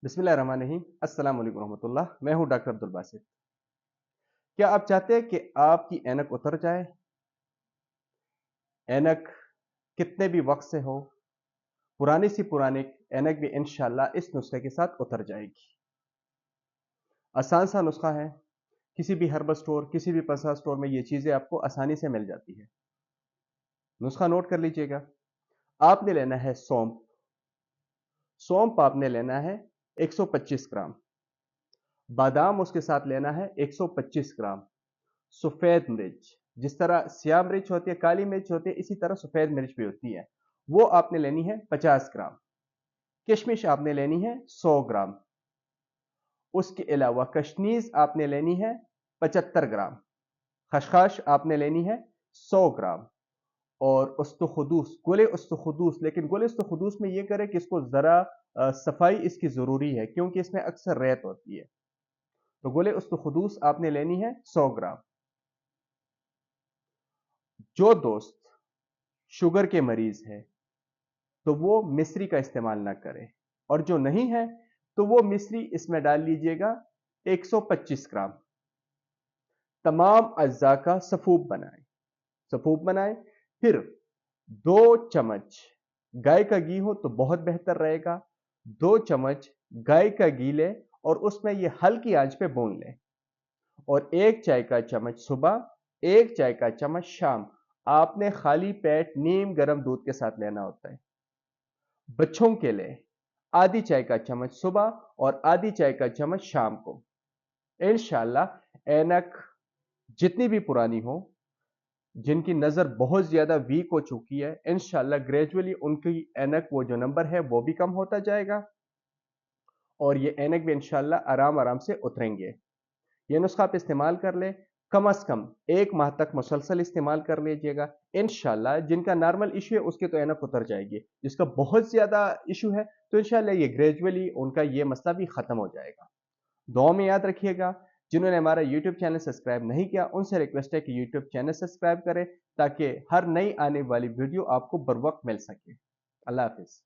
बिस्मिल्लाहिर्रहमानिर्रहीम। अस्सलाम वालेकुम रहमतुल्लाह। मैं हूं डॉक्टर अब्दुल बासित। क्या आप चाहते हैं कि आपकी ऐनक उतर जाए? ऐनक कितने भी वक्त से हो, पुरानी सी पुरानी ऐनक भी इंशाल्लाह इस नुस्खे के साथ उतर जाएगी। आसान सा नुस्खा है। किसी भी हर्बल स्टोर, किसी भी पल्सर स्टोर में ये चीजें आपको आसानी से मिल जाती है। नुस्खा नोट कर लीजिएगा। आपने लेना है सौंफ। सौंफ आपने लेना है 125 ग्राम। बादाम उसके साथ लेना है 125 ग्राम। सफेद मिर्च, जिस तरह सियाह मिर्च होती है, काली मिर्च होती है, इसी तरह सफेद मिर्च भी होती है, वो आपने लेनी है 50 ग्राम। किशमिश आपने लेनी है 100 ग्राम। उसके अलावा कशनीज आपने लेनी है 75 ग्राम। खसखस आपने लेनी है 100 ग्राम। और उस्तुखुदूस, गोले उस्तुखुदूस, लेकिन गोले उस्तुखुदूस में यह करें कि इसको जरा सफाई इसकी जरूरी है, क्योंकि इसमें अक्सर रेत होती है। तो गोले उस्तुखुदूस आपने लेनी है 100 ग्राम। जो दोस्त शुगर के मरीज है तो वो मिश्री का इस्तेमाल ना करें, और जो नहीं है तो वो मिश्री इसमें डाल लीजिएगा 125 ग्राम। तमाम अज्जा का सफूब बनाएं। फिर 2 चम्मच गाय का घी हो तो बहुत बेहतर रहेगा। 2 चम्मच गाय का घी लें और उसमें ये हल्की आंच पे भून लें। और 1 चाय का चम्मच सुबह, 1 चाय का चम्मच शाम। आपने खाली पेट नीम गर्म दूध के साथ लेना होता है। बच्चों के लिए आधी चाय का चम्मच सुबह और आधी चाय का चम्मच शाम को। इंशाल्लाह ऐनक जितनी भी पुरानी हो, जिनकी नजर बहुत ज्यादा वीक हो चुकी है, इंशाल्लाह ग्रेजुअली उनकी ऐनक वो जो नंबर है वो भी कम होता जाएगा और ये ऐनक भी इंशाल्लाह आराम आराम से उतरेंगे। ये नुस्खा आप इस्तेमाल कर ले, कम अज कम 1 माह तक मुसलसल इस्तेमाल कर लीजिएगा। इंशाल्लाह जिनका नॉर्मल इशू है उसकी तो ऐनक उतर जाएगी, जिसका बहुत ज्यादा इशू है तो इंशाल्लाह ये ग्रेजुअली उनका ये मसला भी खत्म हो जाएगा। दुआ में याद रखिएगा। जिन्होंने हमारा यूट्यूब चैनल सब्सक्राइब नहीं किया उनसे रिक्वेस्ट है कि यूट्यूब चैनल सब्सक्राइब करें, ताकि हर नई आने वाली वीडियो आपको बर वक्त मिल सके। अल्लाह हाफिज।